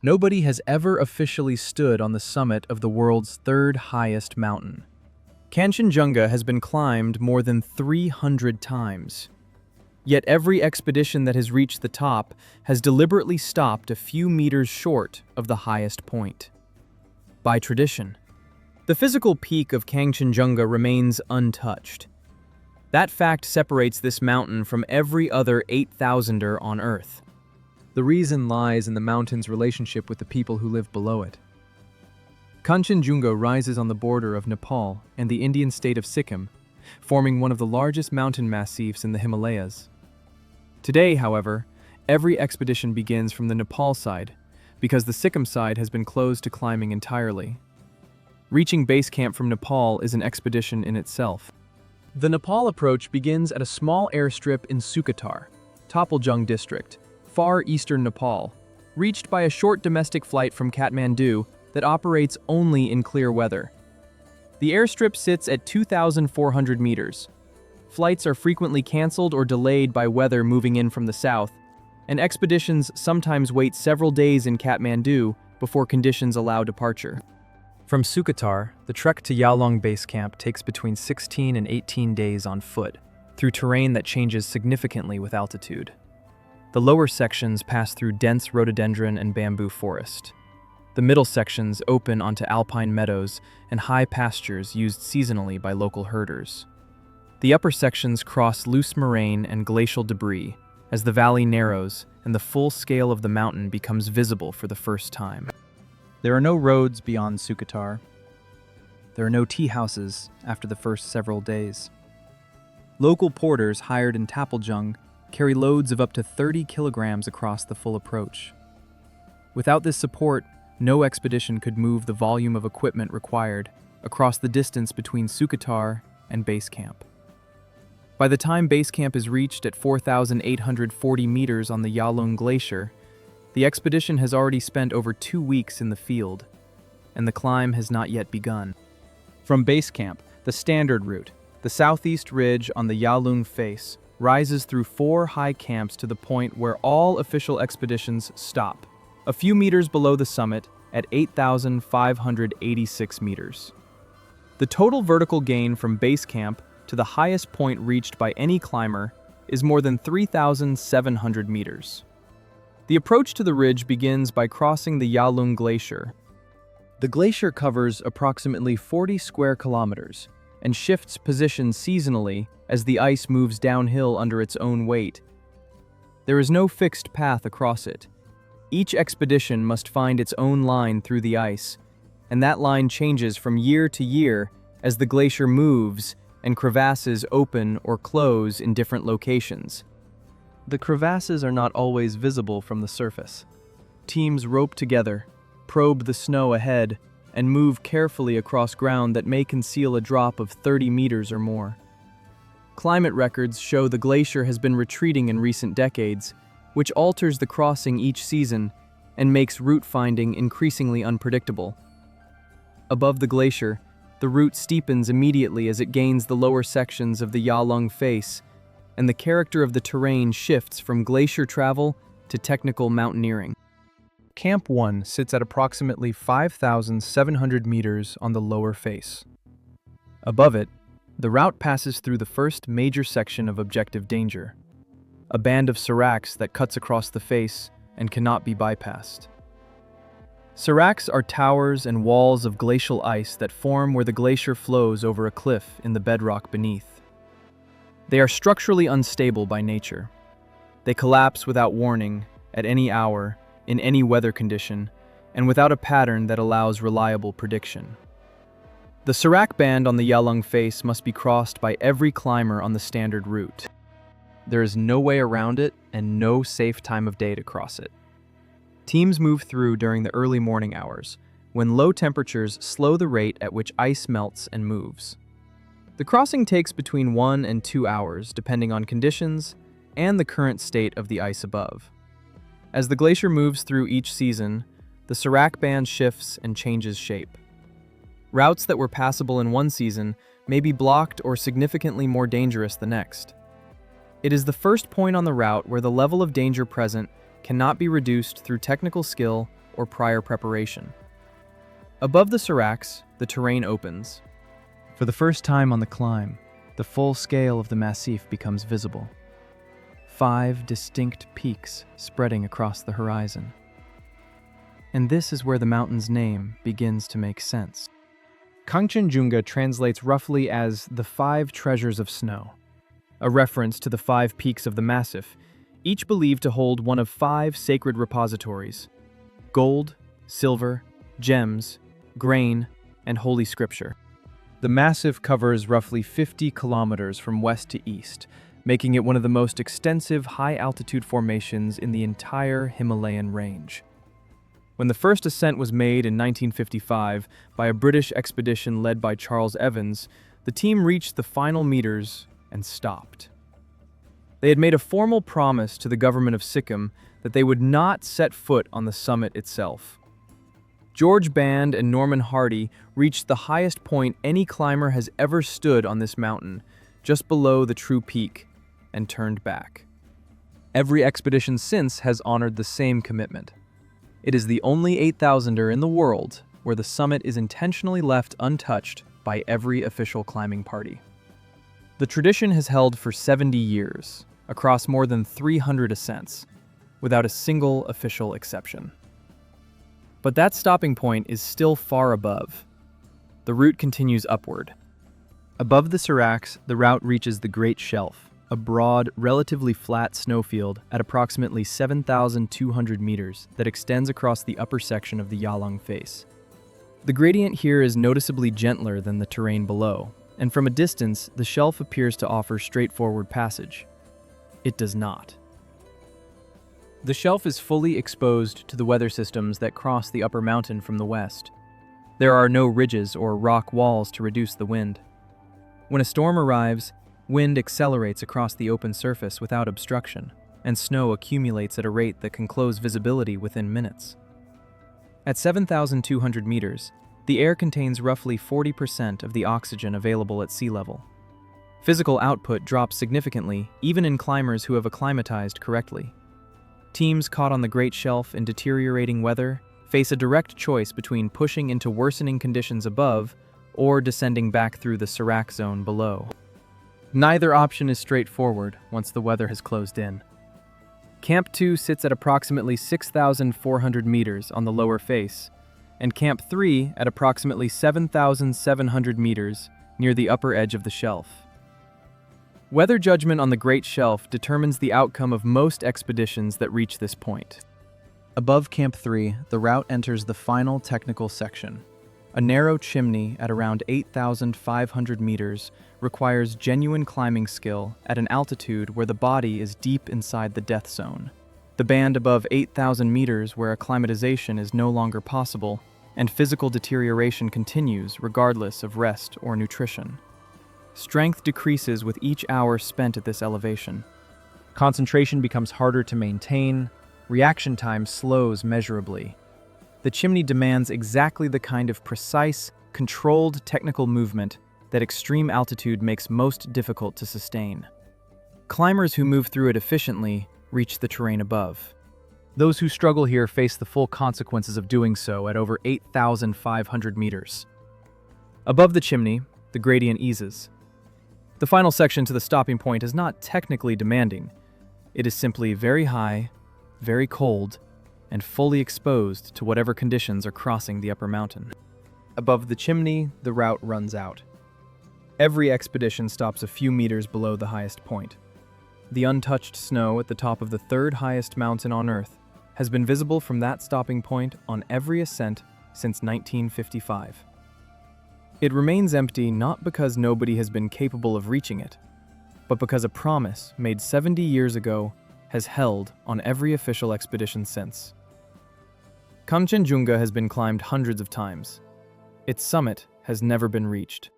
Nobody has ever officially stood on the summit of the world's third highest mountain. Kanchenjunga has been climbed more than 300 times. Yet every expedition that has reached the top has deliberately stopped a few meters short of the highest point. By tradition, the physical peak of Kangchenjunga remains untouched. That fact separates this mountain from every other 8,000er on Earth. The reason lies in the mountain's relationship with the people who live below it. Kanchenjunga rises on the border of Nepal and the Indian state of Sikkim, forming one of the largest mountain massifs in the Himalayas. Today, however, every expedition begins from the Nepal side, because the Sikkim side has been closed to climbing entirely. Reaching base camp from Nepal is an expedition in itself. The Nepal approach begins at a small airstrip in Sukatar, Taplejung district, far eastern Nepal, reached by a short domestic flight from Kathmandu that operates only in clear weather. The airstrip sits at 2,400 meters. Flights are frequently canceled or delayed by weather moving in from the south, and expeditions sometimes wait several days in Kathmandu before conditions allow departure. From Sukatar, the trek to Yalong Base Camp takes between 16 and 18 days on foot, through terrain that changes significantly with altitude. The lower sections pass through dense rhododendron and bamboo forest. The middle sections open onto alpine meadows and high pastures used seasonally by local herders. The upper sections cross loose moraine and glacial debris as the valley narrows and the full scale of the mountain becomes visible for the first time. There are no roads beyond Sukatar. There are no tea houses after the first several days. Local porters hired in Taplejung carry loads of up to 30 kilograms across the full approach. Without this support, no expedition could move the volume of equipment required across the distance between Sukatar and base camp. By the time base camp is reached at 4,840 meters on the Yalung Glacier, the expedition has already spent over 2 weeks in the field, and the climb has not yet begun. From base camp, the standard route, the southeast ridge on the Yalung face, rises through 4 high camps to the point where all official expeditions stop, a few meters below the summit at 8,586 meters. The total vertical gain from base camp to the highest point reached by any climber is more than 3,700 meters. The approach to the ridge begins by crossing the Yalung Glacier. The glacier covers approximately 40 square kilometers and shifts position seasonally as the ice moves downhill under its own weight. There is no fixed path across it. Each expedition must find its own line through the ice, and that line changes from year to year as the glacier moves and crevasses open or close in different locations. The crevasses are not always visible from the surface. Teams rope together, probe the snow ahead, and move carefully across ground that may conceal a drop of 30 meters or more. Climate records show the glacier has been retreating in recent decades, which alters the crossing each season and makes route finding increasingly unpredictable. Above the glacier, the route steepens immediately as it gains the lower sections of the Yalung face, and the character of the terrain shifts from glacier travel to technical mountaineering. Camp 1 sits at approximately 5,700 meters on the lower face. Above it, the route passes through the first major section of objective danger, a band of seracs that cuts across the face and cannot be bypassed. Seracs are towers and walls of glacial ice that form where the glacier flows over a cliff in the bedrock beneath. They are structurally unstable by nature. They collapse without warning, at any hour, in any weather condition, and without a pattern that allows reliable prediction. The serac band on the Yalung face must be crossed by every climber on the standard route. There is no way around it and no safe time of day to cross it. Teams move through during the early morning hours, when low temperatures slow the rate at which ice melts and moves. The crossing takes between 1 and 2 hours, depending on conditions and the current state of the ice above. As the glacier moves through each season, the serac band shifts and changes shape. Routes that were passable in one season may be blocked or significantly more dangerous the next. It is the first point on the route where the level of danger present cannot be reduced through technical skill or prior preparation. Above the seracs, the terrain opens. For the first time on the climb, the full scale of the massif becomes visible. 5 distinct peaks spreading across the horizon. And this is where the mountain's name begins to make sense. Kangchenjunga translates roughly as the 5 treasures of snow, a reference to the 5 peaks of the massif, each believed to hold one of 5 sacred repositories: gold, silver, gems, grain, and holy scripture. The massif covers roughly 50 kilometers from west to east, making it one of the most extensive high-altitude formations in the entire Himalayan range. When the first ascent was made in 1955 by a British expedition led by Charles Evans, the team reached the final meters and stopped. They had made a formal promise to the government of Sikkim that they would not set foot on the summit itself. George Band and Norman Hardy reached the highest point any climber has ever stood on this mountain, just below the true peak, and turned back. Every expedition since has honored the same commitment. It is the only 8,000er in the world where the summit is intentionally left untouched by every official climbing party. The tradition has held for 70 years, across more than 300 ascents, without a single official exception. But that stopping point is still far above. The route continues upward. Above the seracs, the route reaches the Great Shelf, a broad, relatively flat snowfield at approximately 7,200 meters that extends across the upper section of the Yalung face. The gradient here is noticeably gentler than the terrain below, and from a distance, the shelf appears to offer straightforward passage. It does not. The shelf is fully exposed to the weather systems that cross the upper mountain from the west. There are no ridges or rock walls to reduce the wind. When a storm arrives, wind accelerates across the open surface without obstruction, and snow accumulates at a rate that can close visibility within minutes. At 7,200 meters, the air contains roughly 40% of the oxygen available at sea level. Physical output drops significantly, even in climbers who have acclimatized correctly. Teams caught on the Great Shelf in deteriorating weather face a direct choice between pushing into worsening conditions above or descending back through the serac zone below. Neither option is straightforward once the weather has closed in. Camp 2 sits at approximately 6,400 meters on the lower face, and Camp 3 at approximately 7,700 meters near the upper edge of the shelf. Weather judgment on the Great Shelf determines the outcome of most expeditions that reach this point. Above Camp 3, the route enters the final technical section. A narrow chimney at around 8,500 meters requires genuine climbing skill at an altitude where the body is deep inside the death zone. The band above 8,000 meters where acclimatization is no longer possible, and physical deterioration continues regardless of rest or nutrition. Strength decreases with each hour spent at this elevation. Concentration becomes harder to maintain, reaction time slows measurably. The chimney demands exactly the kind of precise, controlled technical movement that extreme altitude makes most difficult to sustain. Climbers who move through it efficiently reach the terrain above. Those who struggle here face the full consequences of doing so at over 8,500 meters. Above the chimney, the gradient eases. The final section to the stopping point is not technically demanding. It is simply very high, very cold, and fully exposed to whatever conditions are crossing the upper mountain. Above the chimney, the route runs out. Every expedition stops a few meters below the highest point. The untouched snow at the top of the 3rd highest mountain on Earth has been visible from that stopping point on every ascent since 1955. It remains empty not because nobody has been capable of reaching it, but because a promise made 70 years ago has held on every official expedition since. Kanchenjunga has been climbed hundreds of times. Its summit has never been reached.